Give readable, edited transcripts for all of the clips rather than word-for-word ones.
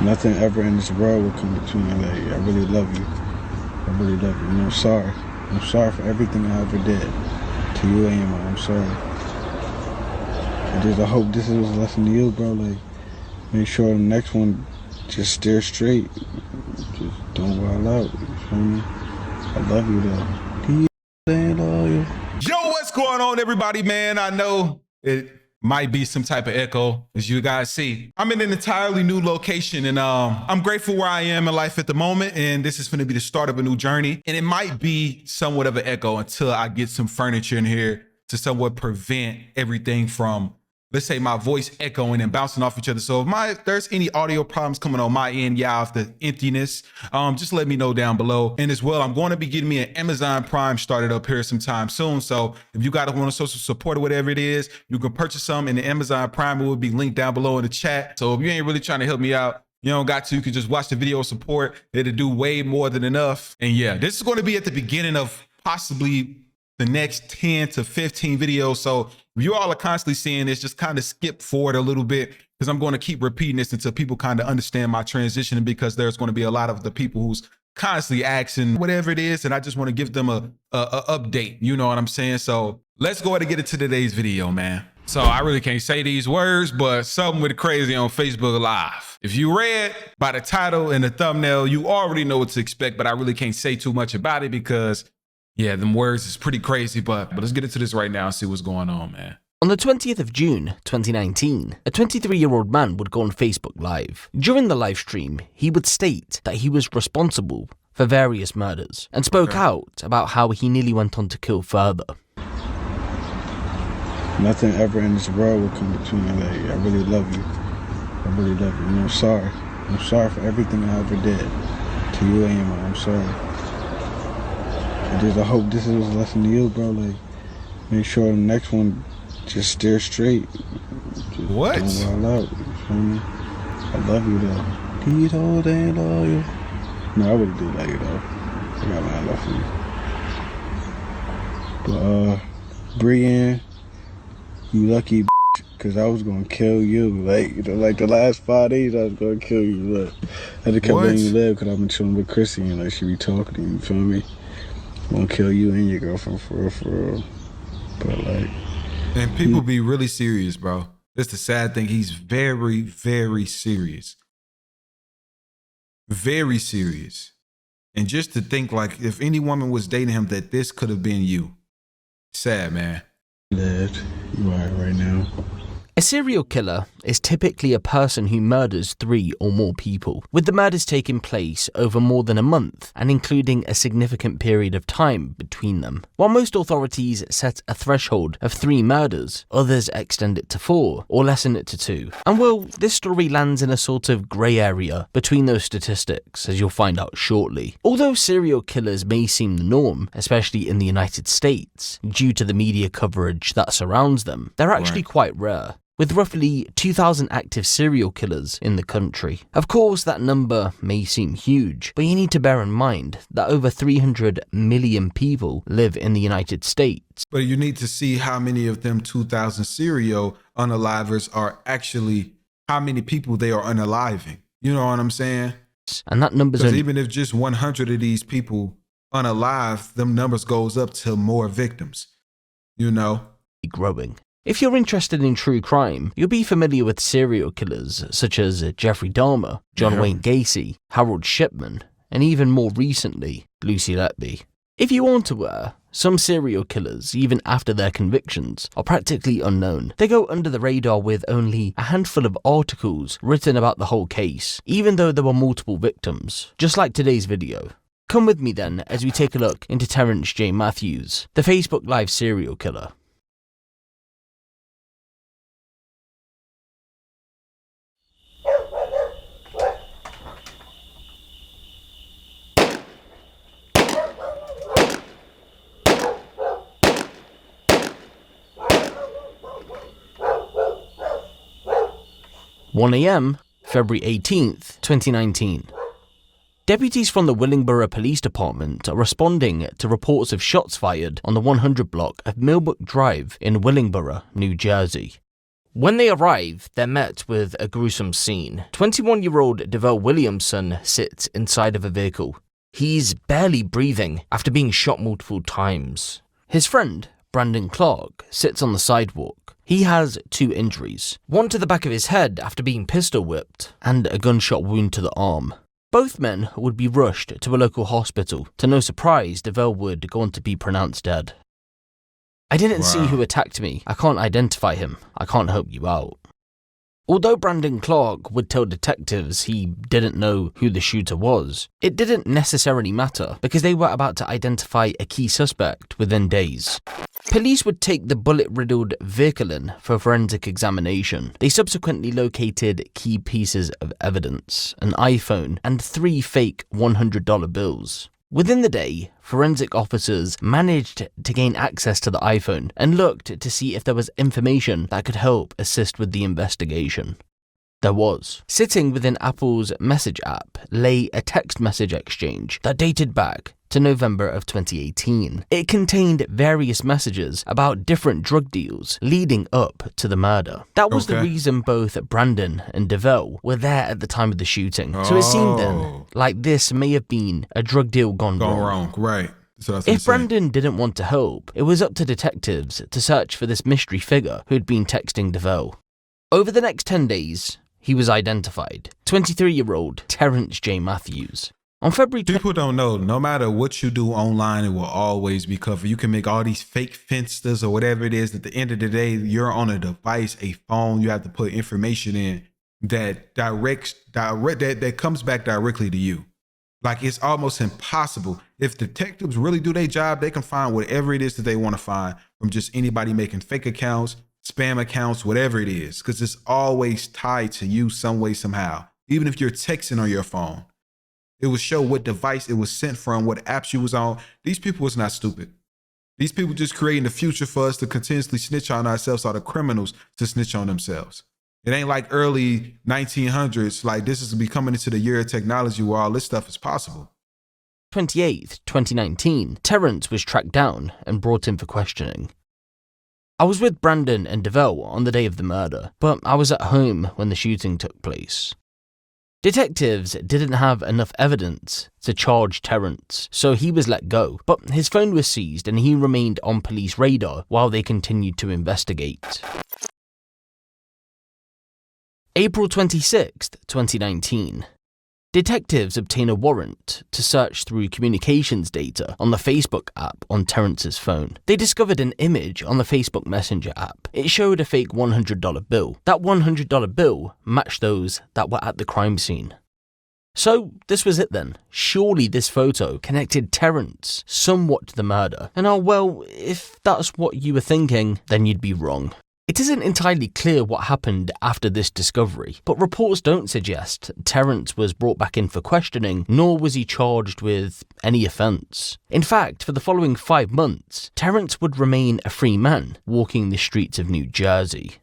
Nothing ever in this world will come between me. Like, I really love you. I really love you. And I'm sorry. I'm sorry for everything I ever did to you and your mom. I'm sorry. I hope this is a lesson to you, bro. Like, make sure the next one just steer straight. Just don't wild out. You feel me? I love you though. Yo, what's going on, everybody, man? I know it might be some type of echo, as you guys see. I'm in an entirely new location, and I'm grateful where I am in life at the moment, and this is going to be the start of a new journey. And it might be somewhat of an echo until I get some furniture in here to somewhat prevent everything from, let's say, my voice echoing and bouncing off each other. So if there's any audio problems coming on my end, yeah, off the emptiness, just let me know down below. And as well, I'm going to be getting me an Amazon Prime started up here sometime soon. So if you guys want to social support or whatever it is, you can purchase some in the Amazon Prime. It will be linked down below in the chat. So if you ain't really trying to help me out, you don't got to, you can just watch the video support. It'll do way more than enough. And yeah, this is going to be at the beginning of possibly the next 10 to 15 videos. So if you all are constantly seeing this, just kind of skip forward a little bit, because I'm going to keep repeating this until people kind of understand my transition, because there's going to be a lot of the people who's constantly asking whatever it is, and I just want to give them a update, you know what I'm saying? So let's go ahead and get into today's video, man. So I really can't say these words, but something with crazy on Facebook Live. If you read by the title and the thumbnail, you already know what to expect, but I really can't say too much about it because yeah, them words is pretty crazy, but let's get into this right now and see what's going on, man. On the 20th of June, 2019, a 23-year-old man would go on Facebook Live. During the live stream, he would state that he was responsible for various murders and spoke out about how he nearly went on to kill further. Nothing ever in this world will come between me. Like, I really love you. I really love you. And I'm sorry. I'm sorry for everything I ever did to you and your mom. I'm sorry. I hope this is a lesson to you, bro. Like, make sure the next one just steer straight. Just what? Don't wild out. You feel me? I love you though. Keto, they loyal. No, I really do love you though. I got a lot of love for you. But Brienne, you lucky, because I was gonna kill you. Like the last 5 days, I was gonna kill you. Look, I just kept letting you live because I've been chilling with Chrissy and like she be talking to you. You feel me? I'm gonna kill you and your girlfriend for real. But like, and people be really serious, bro. That's the sad thing. He's very, very serious. Very serious. And just to think, like, if any woman was dating him, that this could have been you. Sad, man. Dad, you are right now. A serial killer is typically a person who murders 3 or more people, with the murders taking place over more than a month and including a significant period of time between them. While most authorities set a threshold of 3 murders, others extend it to 4 or lessen it to 2. And well, this story lands in a sort of grey area between those statistics, as you'll find out shortly. Although serial killers may seem the norm, especially in the United States, due to the media coverage that surrounds them, they're actually quite rare, with roughly 2,000 active serial killers in the country. Of course, that number may seem huge, but you need to bear in mind that over 300 million people live in the United States. But you need to see how many of them 2,000 serial unalivers are actually, how many people they are unaliving. You know what I'm saying? And that number's because even if just 100 of these people unalive, them numbers goes up to more victims, you know? Growing. If you're interested in true crime, you'll be familiar with serial killers such as Jeffrey Dahmer, John Wayne Gacy, Harold Shipman, and even more recently, Lucy Letby. If you aren't aware, some serial killers, even after their convictions, are practically unknown. They go under the radar with only a handful of articles written about the whole case, even though there were multiple victims, just like today's video. Come with me then as we take a look into Terrence J. Matthews, the Facebook Live serial killer. (1 a.m., February 18th, 2019. Deputies from the Willingboro Police Department are responding to reports of shots fired on the 100 block of Millbrook Drive in Willingboro, New Jersey. When they arrive, they're met with a gruesome scene. 21-year-old DeVell Williamson sits inside of a vehicle. He's barely breathing after being shot multiple times. His friend, Brandon Clark, sits on the sidewalk. He has 2 injuries, one to the back of his head after being pistol whipped, and a gunshot wound to the arm. Both men would be rushed to a local hospital. To no surprise, DeVell would go on to be pronounced dead. I didn't see who attacked me. I can't identify him. I can't help you out. Although Brandon Clark would tell detectives he didn't know who the shooter was, it didn't necessarily matter because they were about to identify a key suspect within days. Police would take the bullet-riddled vehicle in for forensic examination. They subsequently located key pieces of evidence, an iPhone, and 3 fake $100 bills. Within the day, forensic officers managed to gain access to the iPhone and looked to see if there was information that could help assist with the investigation. There was. Sitting within Apple's message app lay a text message exchange that dated back to November of 2018. It contained various messages about different drug deals leading up to the murder. That was the reason both Brandon and DeVell were there at the time of the shooting. So it seemed then like this may have been a drug deal gone wrong. Right. So if Brandon didn't want to help, it was up to detectives to search for this mystery figure who'd been texting DeVell. Over the next 10 days, he was identified. 23-year-old Terrence J. Matthews. On February... People don't know, no matter what you do online, it will always be covered. You can make all these fake Finsters or whatever it is. At the end of the day, you're on a device, a phone. You have to put information in that that comes back directly to you. Like, it's almost impossible. If detectives really do their job, they can find whatever it is that they want to find from just anybody making fake accounts, spam accounts, whatever it is, because it's always tied to you some way, somehow. Even if you're texting on your phone, it will show what device it was sent from, what apps you was on. These people was not stupid. These people just creating the future for us to continuously snitch on ourselves, or the criminals to snitch on themselves. It ain't like early 1900s. Like, this is becoming into the year of technology where all this stuff is possible. 28th, 2019, Terrence was tracked down and brought in for questioning. I was with Brandon and DeVell on the day of the murder, but I was at home when the shooting took place. Detectives didn't have enough evidence to charge Terrence, so he was let go, but his phone was seized and he remained on police radar while they continued to investigate. April 26th, 2019. Detectives obtain a warrant to search through communications data on the Facebook app on Terrence's phone. They discovered an image on the Facebook Messenger app. It showed a fake $100 bill. That $100 bill matched those that were at the crime scene. So this was it then. Surely this photo connected Terrence somewhat to the murder. And well, if that's what you were thinking, then you'd be wrong. It isn't entirely clear what happened after this discovery, but reports don't suggest Terrence was brought back in for questioning, nor was he charged with any offence. In fact, for the following 5 months, Terrence would remain a free man, walking the streets of New Jersey.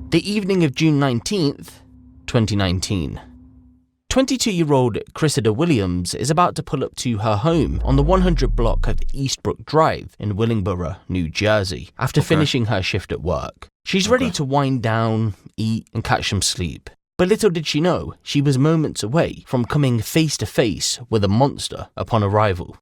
The evening of June 19th, 2019. 22-year-old Cressida Williams is about to pull up to her home on the 100 block of Eastbrook Drive in Willingboro, New Jersey, after finishing her shift at work. She's ready to wind down, eat, and catch some sleep. But little did she know, she was moments away from coming face to face with a monster upon arrival.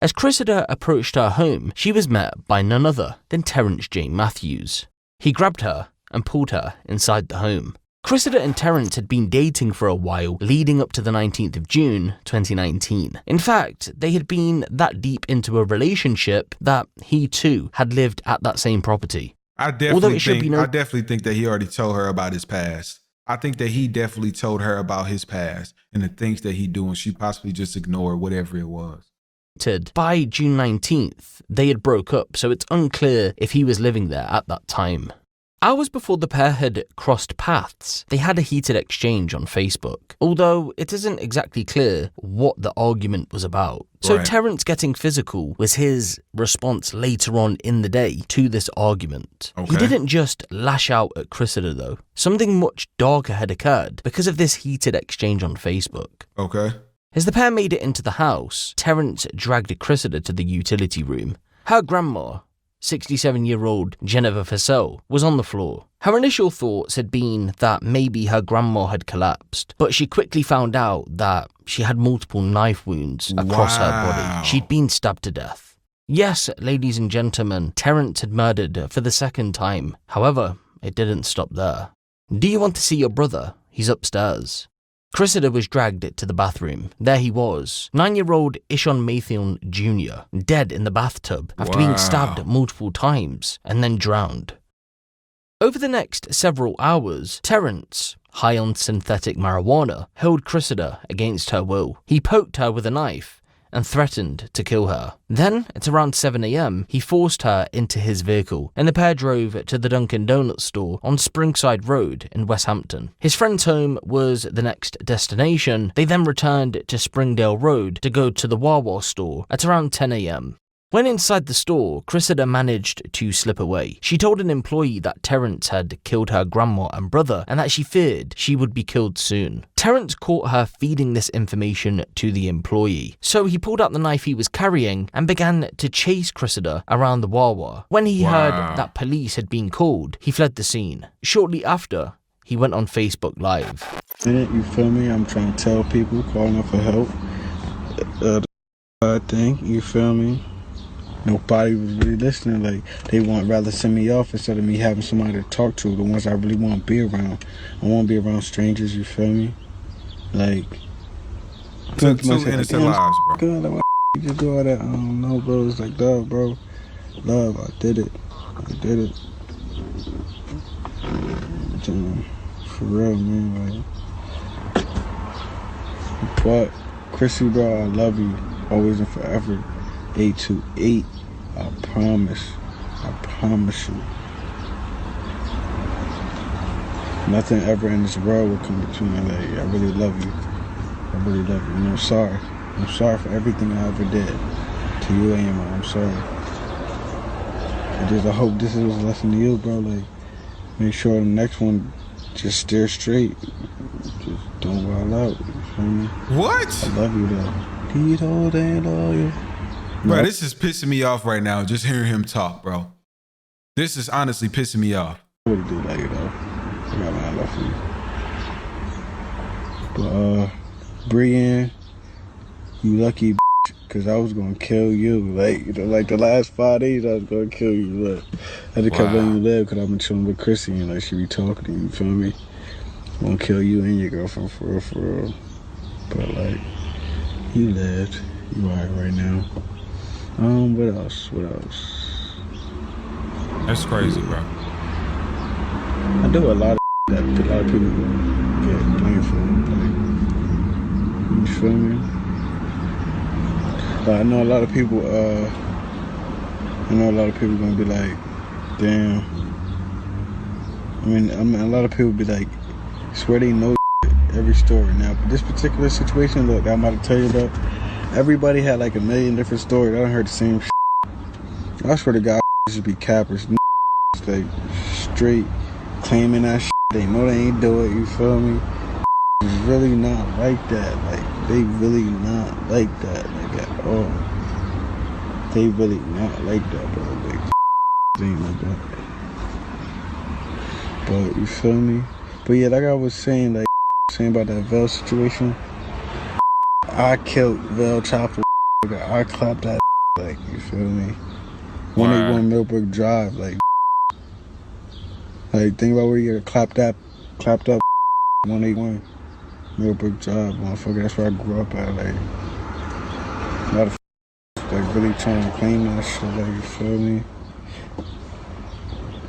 As Cressida approached her home, she was met by none other than Terrence J. Matthews. He grabbed her and pulled her inside the home. Cressida and Terrence had been dating for a while leading up to the 19th of June, 2019. In fact, they had been that deep into a relationship that he too had lived at that same property. I definitely think that he already told her about his past. I think that he definitely told her about his past and the things that he do, and she possibly just ignored whatever it was. By June 19th, they had broke up, so it's unclear if he was living there at that time. Hours before the pair had crossed paths, they had a heated exchange on Facebook, although it isn't exactly clear what the argument was about. So Right. Terrence getting physical was his response later on in the day to this argument. Okay. He didn't just lash out at Cressida though. Something much darker had occurred because of this heated exchange on Facebook. Okay. As the pair made it into the house, Terrence dragged Cressida to the utility room. Her grandma, 67-year-old Jennifer Fussell, was on the floor. Her initial thoughts had been that maybe her grandma had collapsed, but she quickly found out that she had multiple knife wounds across her Wow. body. She'd been stabbed to death. Yes, ladies and gentlemen, Terrence had murdered for the second time. However, it didn't stop there. Do you want to see your brother? He's upstairs. Cressida was dragged to the bathroom. There he was, 9-year-old Ishon Mathion Jr., dead in the bathtub after being stabbed multiple times and then drowned. Over the next several hours, Terrence, high on synthetic marijuana, held Cressida against her will. He poked her with a knife and threatened to kill her. Then, at around 7 a.m., he forced her into his vehicle, and the pair drove to the Dunkin' Donuts store on Springside Road in Westhampton. His friend's home was the next destination. They then returned to Springdale Road to go to the Wawa store at around 10 a.m. When inside the store, Cressida managed to slip away. She told an employee that Terrence had killed her grandma and brother and that she feared she would be killed soon. Terrence caught her feeding this information to the employee, so he pulled out the knife he was carrying and began to chase Cressida around the Wawa. When he heard that police had been called, he fled the scene. Shortly after, he went on Facebook Live. You feel me? I'm trying to tell people, calling for help. Thing, you feel me? Nobody was really listening. Like, they want rather send me off instead of me having somebody to talk to, the ones I really want to be around. I want to be around strangers, you feel me? Like, Took 2 innocent lives, bro. God, like, why you just do all that? I don't know, bro. It's like, love, bro. Love, I did it. For real, man. Like, but, Chrissy, bro, I love you. Always and forever. 828. I promise you. Nothing ever in this world will come between me. Like, I really love you. You know, I'm sorry for everything I ever did to you, Emma. I'm sorry. I hope this is a lesson to you, bro. Like, make sure the next one just steer straight. Just don't wild out. You feel me? What? I love you, though. Tito, they loyal. Bro, this is pissing me off right now, just hearing him talk, bro. This is honestly pissing me off. I really do like you, though. I got my love for you. But, Brienne, you lucky because I was going to kill you. Like, you know, like the last 5 days, I was going to kill you. Look, I just kept letting you live because I've been chilling with Chrissy and, like, she be talking to you, you feel me? I'm going to kill you and your girlfriend for real. But, like, you lived. You alright right now. What else? That's crazy, bro. I do a lot of that a lot of people get blamed for. Like, you feel me? I know a lot of people. Gonna be like, damn. I mean, a lot of people be like, swear they know every story now. But this particular situation, look, I'm about to tell you about. Everybody had like a million different stories. I done heard the same shit. I swear to God, should be cappers. Like, straight claiming that shit. They know they ain't do it, you feel me? It's really not like that. Like, they really not like that. Like, at all. They really not like that, bro. Like, they ain't like that. But, you feel me? But yeah, like I was saying, like, about that Vel situation. I killed Vel Chopper. I clapped that. Like, you feel me? 181 Millbrook Drive. Like, think about where you got clapped up. 181 Millbrook Drive, motherfucker. That's where I grew up at. Like, a lot of like really trying to claim that shit. Like, you feel me?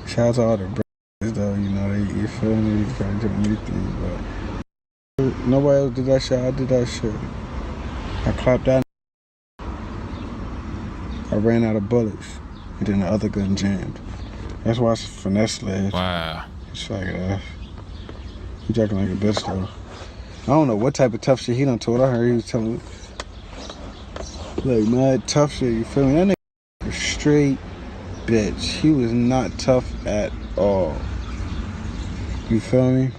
Shout out to all the brothers, though. You know, you feel me? You trying to do anything, but nobody else did that shit. I did that shit. I clapped that. I ran out of bullets, and then the other gun jammed. That's why it's finesse ledge. Wow. It's like, he talking like a bitch though. I don't know what type of tough shit he done told. I heard he was telling me, like, mad tough shit, you feel me? That nigga was straight bitch. He was not tough at all. You feel me?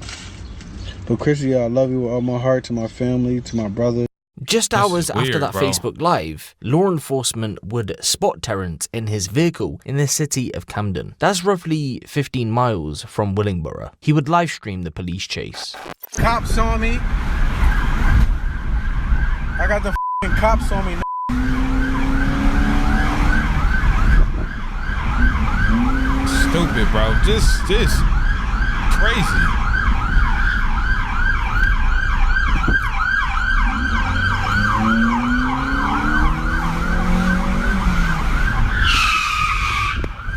But Chrissy, I love you with all my heart, to my family, to my brother. Just This hours is weird, after that bro. Facebook Live, law enforcement would spot Terrence in his vehicle in the city of Camden. That's roughly 15 miles from Willingboro. He would live stream the police chase. Cops on me. I got the f***ing cops on me. Stupid, bro. Just crazy.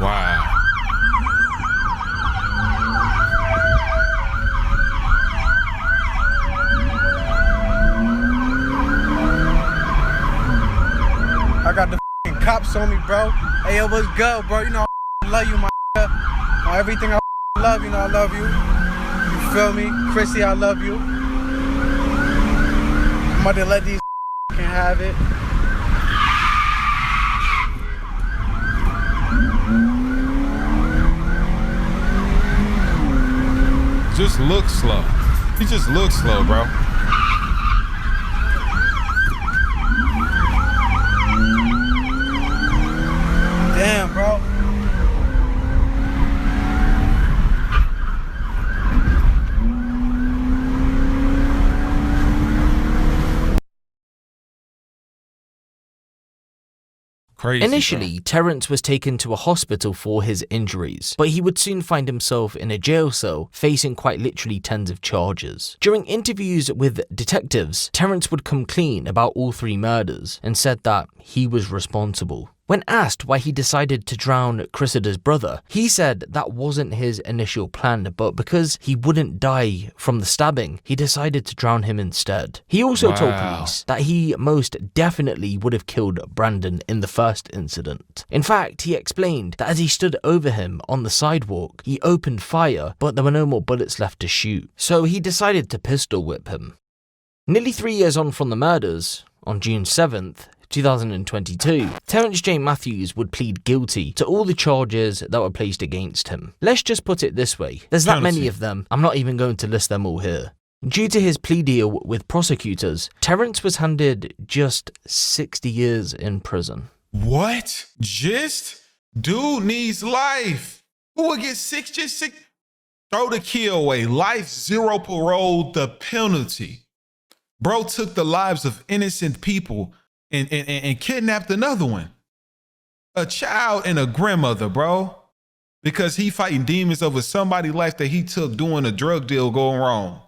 Wow. I got the f***ing cops on me, bro. Hey, yo, what's good, bro? You know I love you, my on everything I love, you know I love you. You feel me? Chrissy, I love you. I'm about to let these can have it. Just look slow. He just looks slow, bro. Damn, bro. Crazy. Initially, Terrence was taken to a hospital for his injuries, but he would soon find himself in a jail cell facing quite literally tens of charges. During interviews with detectives, Terrence would come clean about all 3 murders and said that he was responsible. When asked why he decided to drown Cressida's brother, he said that wasn't his initial plan, but because he wouldn't die from the stabbing, he decided to drown him instead. He also told police that he most definitely would have killed Brandon in the first incident. In fact, he explained that as he stood over him on the sidewalk, he opened fire, but there were no more bullets left to shoot, so he decided to pistol whip him. Nearly 3 years on from the murders, on June 7th, 2022, Terrence J. Matthews would plead guilty to all the charges that were placed against him. Let's just put it this way, there's that many of them, I'm not even going to list them all here. Due to his plea deal with prosecutors, Terrence was handed just 60 years in prison. What? Just? Dude needs life. Who would get 6? Just 6? Throw the key away. Life, 0 parole, the penalty. Bro took the lives of innocent people and kidnapped another one. A child and a grandmother, bro. Because he fighting demons over somebody's life that he took doing a drug deal going wrong.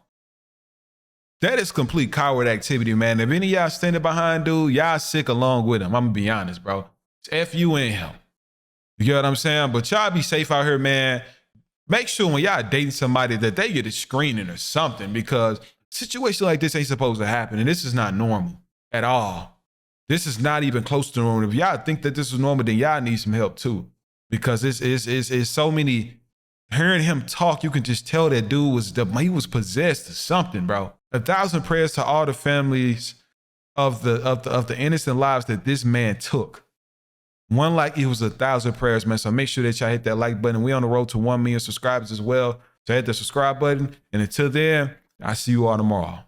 That is complete coward activity, man. If any of y'all standing behind dude, y'all sick along with him. I'm gonna be honest, bro. It's F you and him. You get what I'm saying? But y'all be safe out here, man. Make sure when y'all dating somebody that they get a screening or something, because a situation like this ain't supposed to happen. And this is not normal at all. This is not even close to normal. If y'all think that this is normal, then y'all need some help too. Because it's so many, hearing him talk, you can just tell that dude he was possessed or something, bro. 1,000 prayers to all the families of the innocent lives that this man took. One like it was 1,000 prayers, man. So make sure that y'all hit that like button. We on the road to 1 million subscribers as well. So hit the subscribe button. And until then, I'll see you all tomorrow.